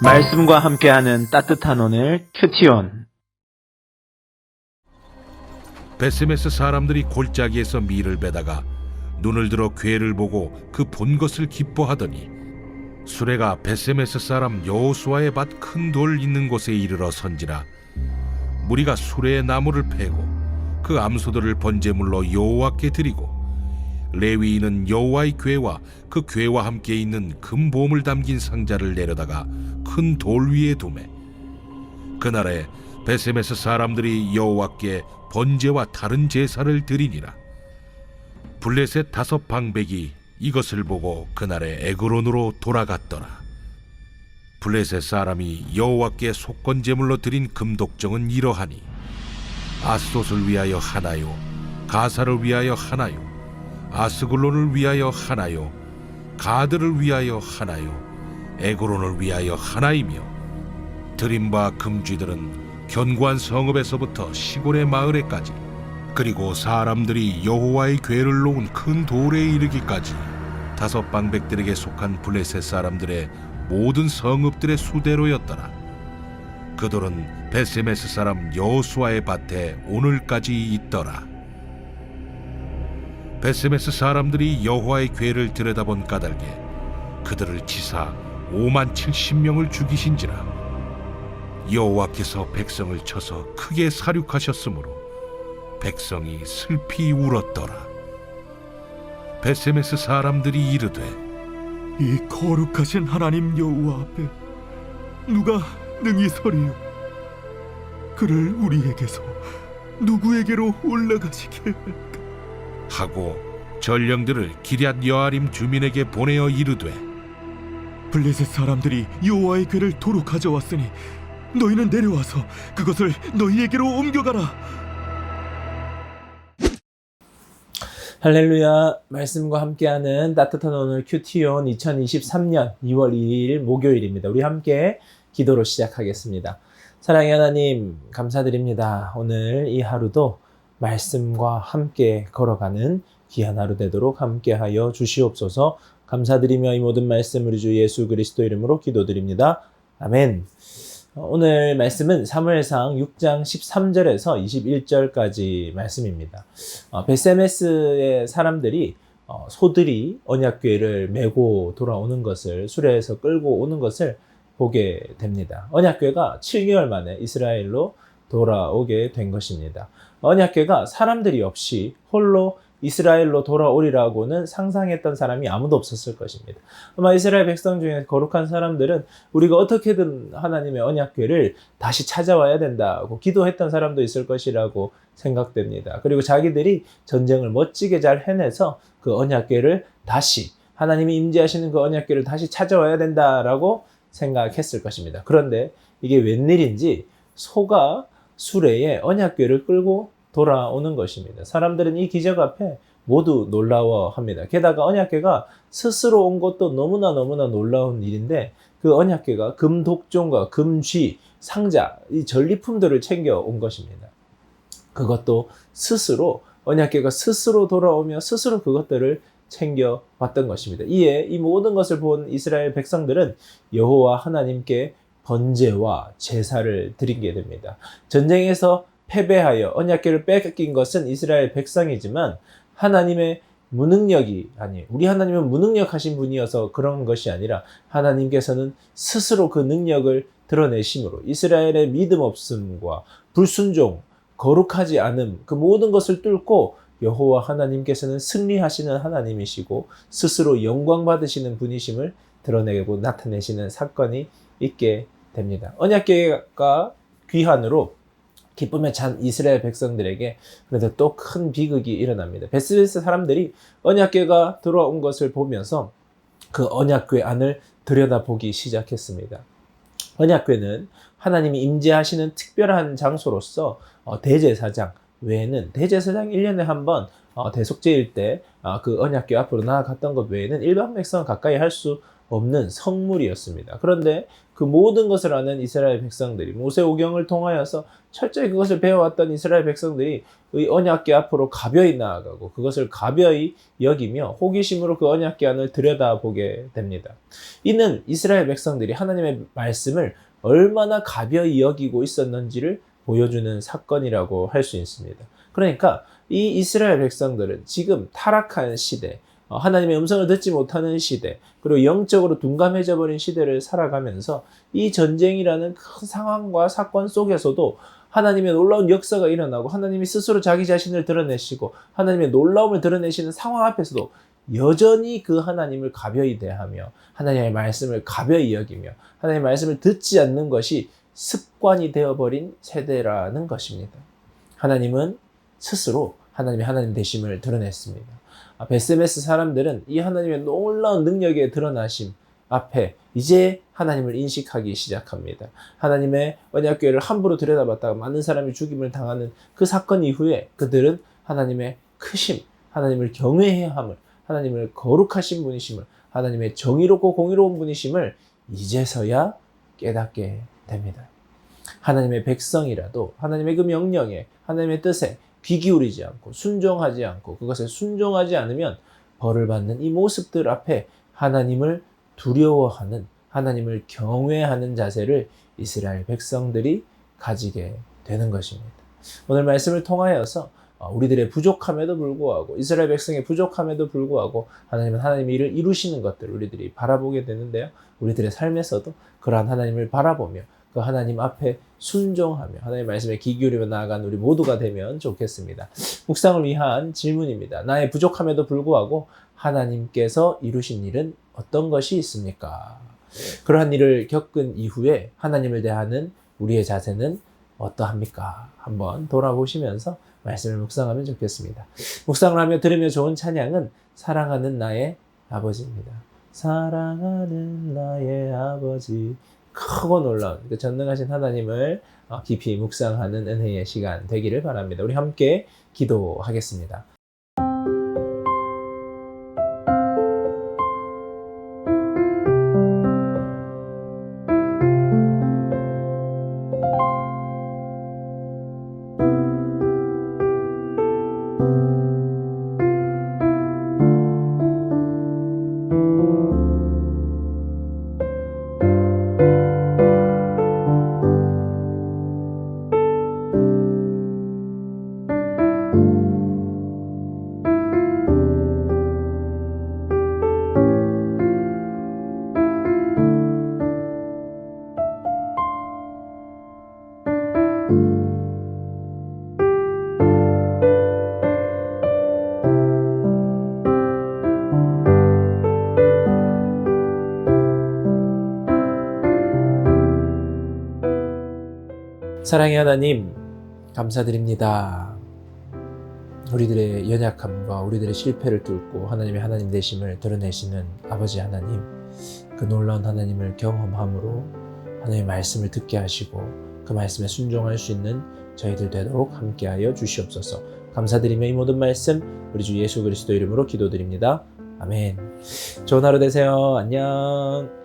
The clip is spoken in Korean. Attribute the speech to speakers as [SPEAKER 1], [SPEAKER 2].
[SPEAKER 1] 말씀과 함께하는 따뜻한 오늘 큐티온.
[SPEAKER 2] 베세메스 사람들이 골짜기에서 밀을 베다가 눈을 들어 괴를 보고 그 본 것을 기뻐하더니 수레가 베세메스 사람 여호수아의 밭 큰 돌 있는 곳에 이르러 선지라. 무리가 수레의 나무를 패고 그 암소들을 번제물로 여호와께 드리고 레위인은 여호와의 궤와 그 궤와 함께 있는 금보물 담긴 상자를 내려다가 큰 돌 위에 두매. 그날에 베세메스 사람들이 여호와께 번제와 다른 제사를 드리니라. 블레셋 5방백이 이것을 보고 그날에 에그론으로 돌아갔더라. 블레셋 사람이 여호와께 속건제물로 드린 금독정은 이러하니 아스돗을 위하여 하나요, 가사를 위하여 하나요, 아스글론을 위하여 하나요, 가드를 위하여 하나요, 에그론을 위하여 하나이며, 드린 바 금쥐들은 견고한 성읍에서부터 시골의 마을에까지, 그리고 사람들이 여호와의 궤를 놓은 큰 돌에 이르기까지 5방백들에게 속한 블레셋 사람들의 모든 성읍들의 수대로였더라. 그 돌은 베세메스 사람 여호수아의 밭에 오늘까지 있더라. 베세메스 사람들이 여호와의 궤를 들여다본 까닭에 그들을 치사 570명을 죽이신지라. 여호와께서 백성을 쳐서 크게 사륙하셨으므로 백성이 슬피 울었더라. 베세메스 사람들이 이르되
[SPEAKER 3] 이 거룩하신 하나님 여호와 앞에 누가 능히 서리요? 그를 우리에게서 누구에게로 올라가시게
[SPEAKER 2] 하고 전령들을 기럇 여아림 주민에게 보내어 이르되
[SPEAKER 3] 블레셋 사람들이 여호와의 궤를 도로 가져왔으니 너희는 내려와서 그것을 너희에게로 옮겨가라.
[SPEAKER 1] 할렐루야. 말씀과 함께하는 따뜻한 오늘 큐티온 2023년 2월 2일 목요일입니다. 우리 함께 기도로 시작하겠습니다. 사랑의 하나님, 감사드립니다. 오늘 이 하루도 말씀과 함께 걸어가는 귀한 하루 되도록 함께하여 주시옵소서. 감사드리며 이 모든 말씀 우리 주 예수 그리스도 이름으로 기도드립니다. 아멘. 오늘 말씀은 사무엘상 6장 13절에서 21절까지 말씀입니다. 베세메스의 사람들이 소들이 언약궤를 메고 돌아오는 것을, 수레에서 끌고 오는 것을 보게 됩니다. 언약궤가 7개월 만에 이스라엘로 돌아오게 된 것입니다. 언약궤가 사람들이 없이 홀로 이스라엘로 돌아오리라고는 상상했던 사람이 아무도 없었을 것입니다. 아마 이스라엘 백성 중에 거룩한 사람들은 우리가 어떻게든 하나님의 언약궤를 다시 찾아와야 된다고 기도했던 사람도 있을 것이라고 생각됩니다. 그리고 자기들이 전쟁을 멋지게 잘 해내서 그 언약궤를 다시, 하나님이 임재하시는 그 언약궤를 다시 찾아와야 된다라고 생각했을 것입니다. 그런데 이게 웬일인지 소가 수레에 언약궤를 끌고 돌아오는 것입니다. 사람들은 이 기적 앞에 모두 놀라워합니다. 게다가 언약궤가 스스로 온 것도 너무나 놀라운 일인데 그 언약궤가 금독종과 금쥐, 상자, 이 전리품들을 챙겨 온 것입니다. 그것도 스스로, 언약궤가 스스로 돌아오며 스스로 그것들을 챙겨 왔던 것입니다. 이에 이 모든 것을 본 이스라엘 백성들은 여호와 하나님께 번제와 제사를 드리게 됩니다. 전쟁에서 패배하여 언약궤를 뺏긴 것은 이스라엘 백성이지만 하나님의 무능력이 아니에요. 우리 하나님은 무능력하신 분이어서 그런 것이 아니라 하나님께서는 스스로 그 능력을 드러내심으로 이스라엘의 믿음 없음과 불순종, 거룩하지 않음, 그 모든 것을 뚫고 여호와 하나님께서는 승리하시는 하나님이시고 스스로 영광 받으시는 분이심을 드러내고 나타내시는 사건이 있게 됩니다. 언약궤가 귀환으로 기쁨에 찬 이스라엘 백성들에게 그래도 또 큰 비극이 일어납니다. 베세메스 사람들이 언약궤가 들어온 것을 보면서 그 언약궤 안을 들여다보기 시작했습니다. 언약궤는 하나님이 임재하시는 특별한 장소로서 대제사장 외에는, 대제사장 1년에 한 번 대속제일 때 그 언약궤 앞으로 나아갔던 것 외에는 일반 백성은 가까이 할 수 없는 성물이었습니다. 그런데 그 모든 것을 아는 이스라엘 백성들이 모세오경을 통하여서 철저히 그것을 배워왔던 이스라엘 백성들이 의 언약궤 앞으로 가벼이 나아가고 그것을 가벼이 여기며 호기심으로 그 언약궤 안을 들여다보게 됩니다. 이는 이스라엘 백성들이 하나님의 말씀을 얼마나 가벼이 여기고 있었는지를 보여주는 사건이라고 할 수 있습니다. 그러니까 이 이스라엘 백성들은 지금 타락한 시대, 하나님의 음성을 듣지 못하는 시대, 그리고 영적으로 둔감해져 버린 시대를 살아가면서 이 전쟁이라는 큰 상황과 사건 속에서도 하나님의 놀라운 역사가 일어나고 하나님이 스스로 자기 자신을 드러내시고 하나님의 놀라움을 드러내시는 상황 앞에서도 여전히 그 하나님을 가벼이 대하며 하나님의 말씀을 가벼이 여기며 하나님의 말씀을 듣지 않는 것이 습관이 되어버린 세대라는 것입니다. 하나님은 스스로 하나님의 하나님 되심을 드러냈습니다. 베스메스 사람들은 이 하나님의 놀라운 능력의 드러나심 앞에 이제 하나님을 인식하기 시작합니다. 하나님의 언약궤를 함부로 들여다봤다가 많은 사람이 죽임을 당하는 그 사건 이후에 그들은 하나님의 크심, 하나님을 경외해야 함을, 하나님을 거룩하신 분이심을, 하나님의 정의롭고 공의로운 분이심을 이제서야 깨닫게 됩니다. 하나님의 백성이라도 하나님의 그 명령에, 하나님의 뜻에 귀 기울이지 않고 순종하지 않고 그것에 순종하지 않으면 벌을 받는 이 모습들 앞에 하나님을 두려워하는, 하나님을 경외하는 자세를 이스라엘 백성들이 가지게 되는 것입니다. 오늘 말씀을 통하여서 우리들의 부족함에도 불구하고 이스라엘 백성의 부족함에도 불구하고 하나님은 하나님의 일을 이루시는 것들을 우리들이 바라보게 되는데요. 우리들의 삶에서도 그러한 하나님을 바라보며 그 하나님 앞에 순종하며 하나님의 말씀에 귀 기울이며 나아가는 우리 모두가 되면 좋겠습니다. 묵상을 위한 질문입니다. 나의 부족함에도 불구하고 하나님께서 이루신 일은 어떤 것이 있습니까? 그러한 일을 겪은 이후에 하나님을 대하는 우리의 자세는 어떠합니까? 한번 돌아보시면서 말씀을 묵상하면 좋겠습니다. 묵상을 하며 들으며 좋은 찬양은 사랑하는 나의 아버지입니다. 사랑하는 나의 아버지, 크고 놀라운 그 전능하신 하나님을 깊이 묵상하는 은혜의 시간 되기를 바랍니다. 우리 함께 기도하겠습니다. 사랑의 하나님, 감사드립니다. 우리들의 연약함과 우리들의 실패를 뚫고 하나님의 하나님 되심을 드러내시는 아버지 하나님, 그 놀라운 하나님을 경험함으로 하나님의 말씀을 듣게 하시고 그 말씀에 순종할 수 있는 저희들 되도록 함께하여 주시옵소서. 감사드리며 이 모든 말씀 우리 주 예수 그리스도 이름으로 기도드립니다. 아멘. 좋은 하루 되세요. 안녕.